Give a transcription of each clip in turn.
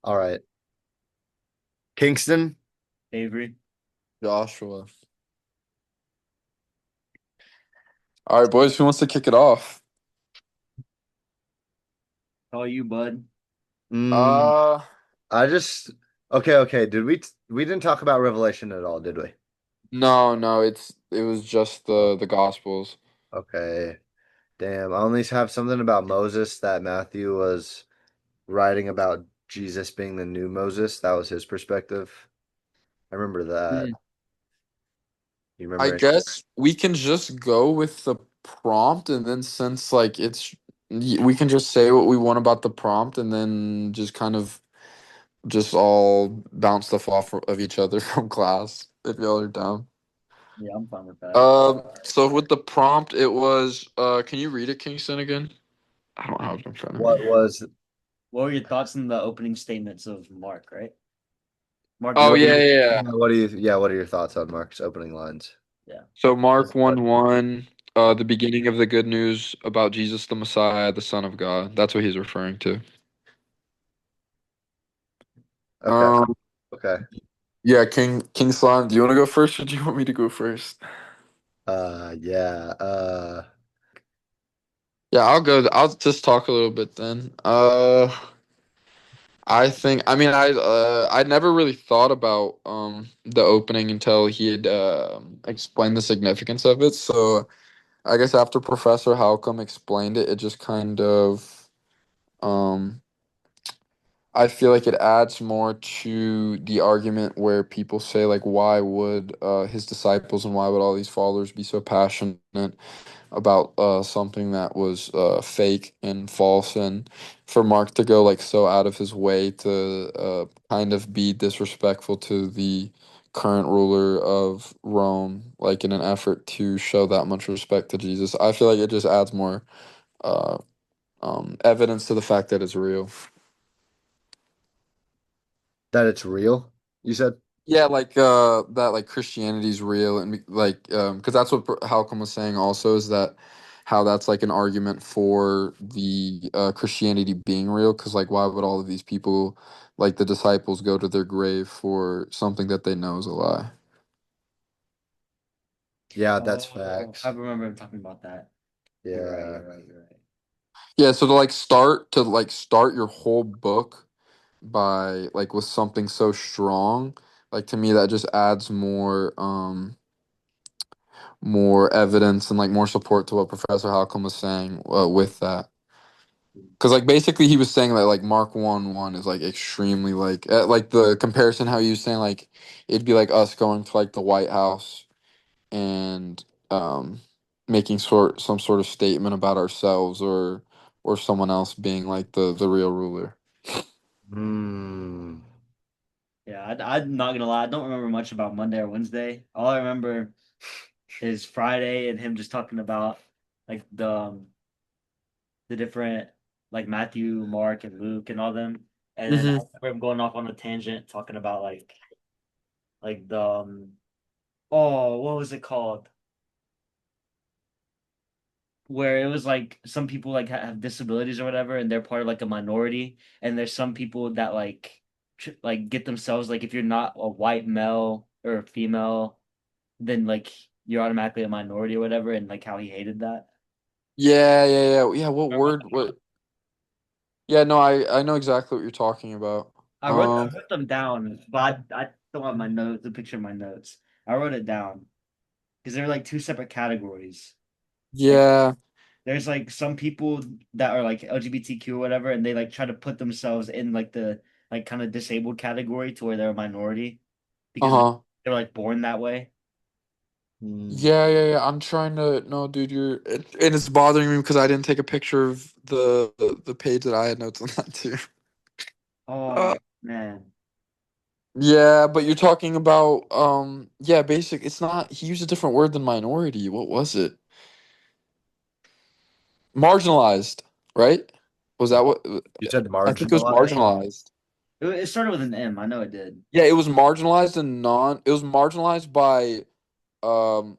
All right. Kingston. Avery. Joshua. All right, boys, who wants to kick it off? How are you, bud? Mm, Uh, I just okay. We didn't talk about Revelation at all, did we? no, it was just the Gospels. Okay. Damn. I only have something about Moses that Matthew was writing about Jesus being the new Moses. That was his perspective. I remember that. Hmm. You I remember it? guess we can just go with the prompt, and then since like we can just say what we want about the prompt, and then just kind of just all bounce stuff off of each other from class if y'all are down. Yeah, I'm fine with that. So with the prompt, it was can you read it, Kingston, again? I don't have it in front of me. What was What were your thoughts on the opening statements of Mark, right? Mark Oh what 1. are yeah, you, yeah, yeah. yeah, what do you yeah, what are your thoughts on Mark's opening lines? Yeah. So This Mark is what- 1:1, the beginning of the good news about Jesus the Messiah, the Son of God. That's what he's referring to. Okay. Um, Okay. yeah, King Slime, do you want to go first or do you want me to go first? Yeah. Yeah, I'll go. I'll just talk a little bit then. I mean I never really thought about the opening until he had explained the significance of it. So I guess after Professor Halcombe explained it, it just kind of um I feel like it adds more to the argument where people say like why would his disciples and why would all these followers be so passionate about something that was fake and false, and for Mark to go like so out of his way to kind of be disrespectful to the current ruler of Rome, like in an effort to show that much respect to Jesus. I feel like it just adds more uh, evidence to the fact that it's real. That it's real, you said? Yeah, like that like Christianity's real and like because that's what Halcom was saying also is that how that's like an argument for the Christianity being real because like why would all of these people like the disciples go to their grave for something that they know is a lie? Yeah, that's Oh, I facts. remember him talking about that. You're right, Yeah. you're right, you're right. Yeah, so to like start your whole book by like with something so strong, like to me that just adds more evidence and like more support to what Professor Halcombe was saying with that. Because like basically he was saying that like Mark 1:1 is like extremely like the comparison how he was saying like it'd be like us going to like the White House and making some sort of statement about ourselves or someone else being like the real ruler. Hmm. Yeah, I'm not gonna lie. I don't remember much about Monday or Wednesday. All I remember is Friday and him just talking about like the different like Matthew, Mark, and Luke and all them. And then I Hmm. remember him going off on a tangent talking about like the oh, what was it called? Where it was like some people like have disabilities or whatever, and they're part of like a minority, and there's some people that like get themselves like if you're not a white male or a female, then like you're automatically a minority or whatever, and like how he hated that. Yeah. What word? What? Yeah, no, I know exactly what you're talking about. I wrote them down, but I don't have my notes, the picture of my notes. I wrote it down because they're like two separate categories. And Yeah. there's like some people that are like LGBTQ or whatever, and they like try to put themselves in like the like kind of disabled category to where they're a minority because like Uh-huh. they're like born that way. Hmm. Yeah. I'm trying to no, dude. And it's bothering me because I didn't take a picture of the page that I had notes on that too. Uh, Oh man. yeah, but you're talking about yeah, basic. It's not. He used a different word than minority. What was it? Marginalized, right? Was that what? You said I think it was marginalized? marginalized. It started with an M. I know it did. Yeah, it was marginalized and non. It was marginalized by um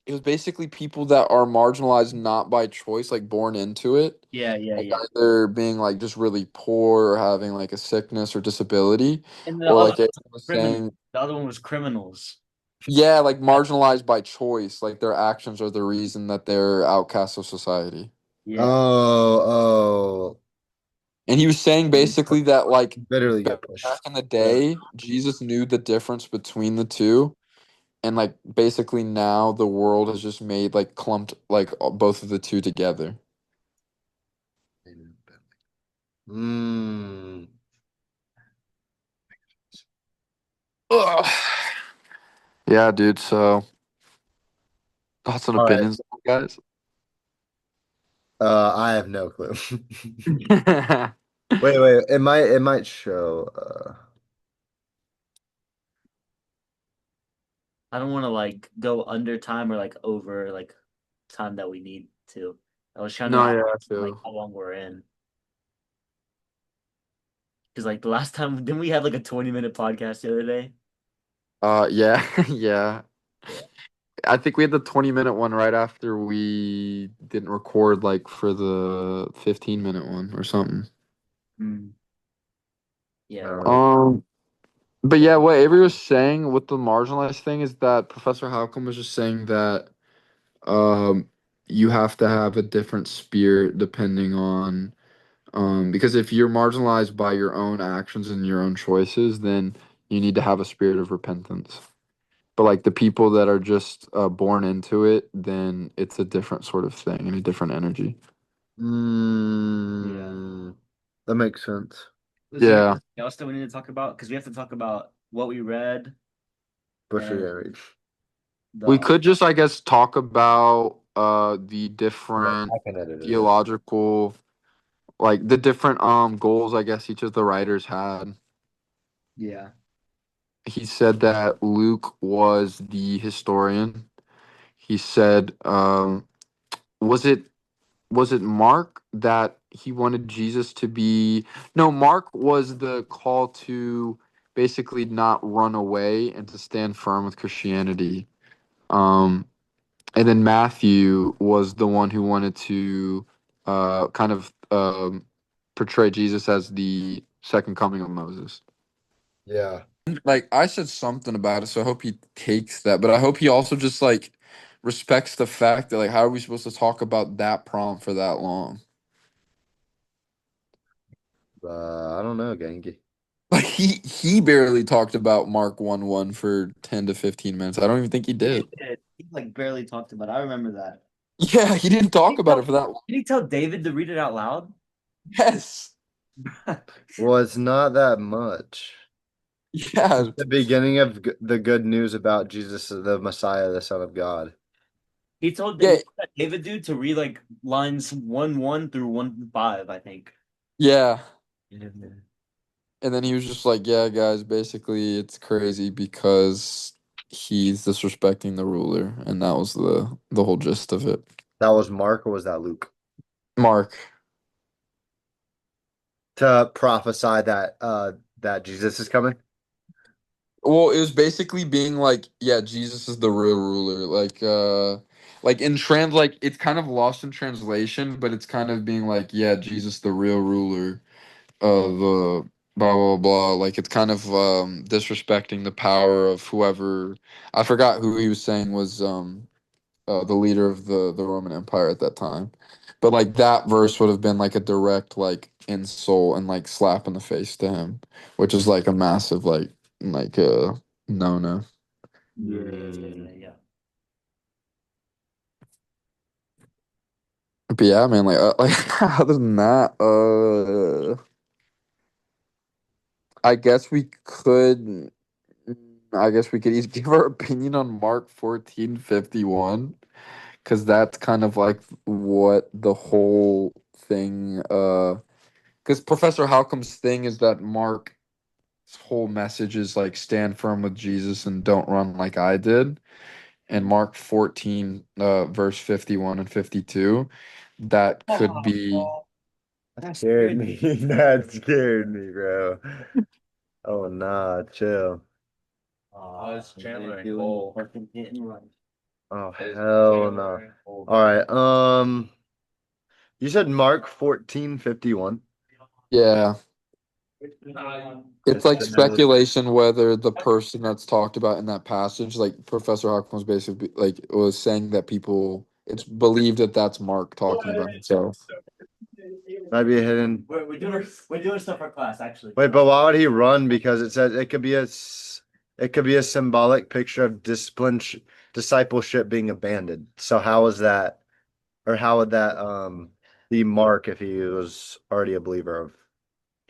it was basically people that are marginalized not by choice, like born into it, Yeah, yeah, like yeah. either being like just really poor or having like a sickness or disability, And the or other like it was criminal. saying, The other one was criminals. yeah, like marginalized by choice, like their actions are the reason that they're outcasts of society. Yeah. Oh, And he was saying basically that like literally back get pushed. back in the day, Jesus knew the difference between the two. And like basically now the world has just made like clumped like both of the two together. Mm. Ugh. Yeah, dude. So thoughts and All right. opinions, guys. I have no clue. Wait. It might show. I don't want to like go under time or like over like time that we need to. I was trying to No, like yeah, I like feel. how long we're in. Because like the last time didn't we have like a 20-minute podcast the other day? Yeah, yeah. Yeah. I think we had the 20-minute one right after we didn't record like for the 15-minute one or something. Mm. Yeah. Uh, Um, but yeah, what Avery was saying with the marginalized thing is that Professor Halcombe was just saying that um you have to have a different spirit depending on because if you're marginalized by your own actions and your own choices, then you need to have a spirit of repentance. But like the people that are just born into it, then it's a different sort of thing and a different energy. Yeah. mm, that makes sense. Is there Yeah. anything else that we need to talk about? Because we have to talk about what we read For and sure, yeah. We the could just, I guess, talk about the Yeah, different I can edit it in. theological, like the different goals I guess each of the writers had. yeah. He said that Luke was the historian. He said, was it was it Mark that he wanted Jesus to be? No, Mark was the call to basically not run away and to stand firm with Christianity. Um, and then Matthew was the one who wanted to kind of portray Jesus as the second coming of Moses. Yeah. Like I said something about it, so I hope he takes that. But I hope he also just like respects the fact that like how are we supposed to talk about that prompt for that long? I don't know, Genki. Like he barely talked about Mark 1:1 for 10 to 15 minutes. I don't even think he He did. did. He like barely talked about it. I remember that. Yeah, he didn't Did talk he about tell, it for that long. did he tell David to read it out loud? Yes. Well, it's not that much. Yeah. The beginning of the good news about Jesus, the Messiah, the Son of God. Yeah. He told that David dude to read like lines 1-1 through 1-5, I think. Yeah. Mhm. And then he was just like, yeah, guys, basically it's crazy because he's disrespecting the ruler, and that was the whole gist of it. That was Mark or was that Luke? Mark. To prophesy that Jesus is coming. Well, it was basically being like, yeah, Jesus is the real ruler. Like in like it's kind of lost in translation, but it's kind of being like, yeah, Jesus the real ruler of blah blah blah. Like it's kind of disrespecting the power of whoever I forgot who he was saying was the leader of the Roman Empire at that time. But like that verse would have been like a direct like insult and like slap in the face to him, which is like a massive like no no. Mm, Yeah. But yeah, man, like other than that, I guess we could I guess we could each give our opinion on Mark 14:51 because that's kind of like what the whole thing because Professor Halcombe's thing is that Mark's whole message is like stand firm with Jesus and don't run like I did. And Mark 14, verse 51 and 52, that could be. Oh, that that's scared good. me. That scared me, bro. Oh nah, chill. Oh, it's Chandler and Cole. Fucking hit and run. Oh hell no. All right. You said Mark 14:51. Yeah. It's It's like the speculation whether the person that's talked about in that passage, like Professor Hawkins was basically like was saying that people, it's believed that that's Mark talking about himself. might be a hidden. We're doing stuff for class actually. Wait, but why would he run? Because it says it could be a symbolic picture of discipleship being abandoned. So how is that, or how would that be Mark if he was already a believer of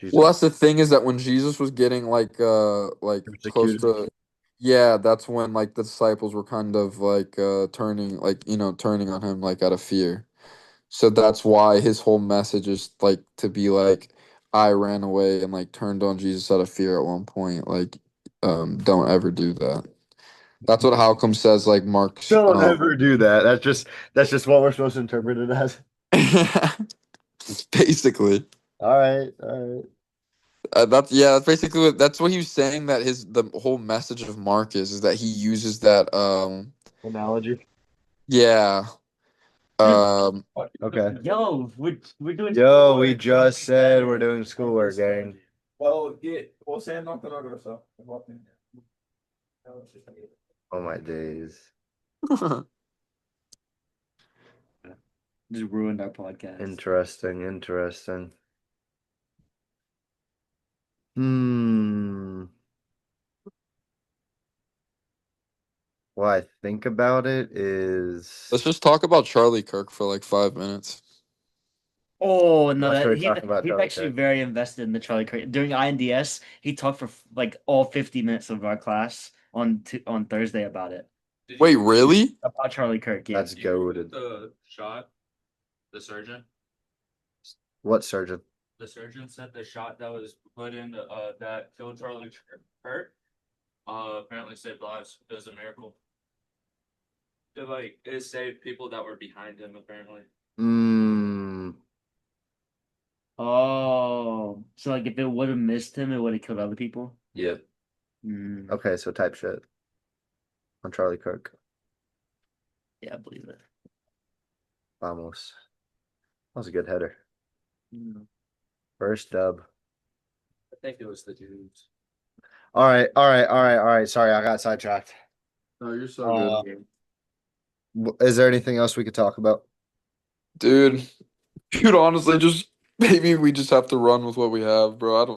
Well, Jesus? that's the thing is that when Jesus was getting like close Persecuted. to, yeah, that's when like the disciples were kind of like turning like turning on him like out of fear. So that's why his whole message is like to be like I ran away and like turned on Jesus out of fear at one point. Like don't ever do that. That's what Halcom says like Mark's Don't ever do that. That's just what we're supposed to interpret it as. basically. All right, all right. That's yeah. That's basically that's what he was saying. That the whole message of Mark is that he uses that. Analogy. Yeah. Um. Okay. Yo, we're doing Yo, we just said we're doing schoolwork, gang. Oh my days. just ruined our podcast. Interesting, interesting. Hmm. What I think about it Let's is just talk about Charlie Kirk for like 5 minutes. Oh no, what should that we talk about, he's Charlie actually Kirk? very invested in the Charlie Kirk. During INDS, he talked for like all 50 minutes of our class on Thursday about it. Wait, really? About Charlie Kirk, yeah. That's goaded. The shot, the surgeon. What surgeon? The surgeon said the shot that was put in that killed Charlie Kirk, apparently saved lives. It was a miracle. It saved people that were behind him apparently. Hmm. Oh, so like if it would have missed him, it would have killed other people. Yeah. Mm, Okay, so type shit on Charlie Kirk. yeah, I believe it. Vamos. That was a good header. Mm. First dub. I think it was the dudes. All right, all right, all right, all right. Sorry, I got sidetracked. No, you're so Uh, good. is there anything else we could talk about? Dude, honestly, just maybe we just have to run with what we have, bro. I don't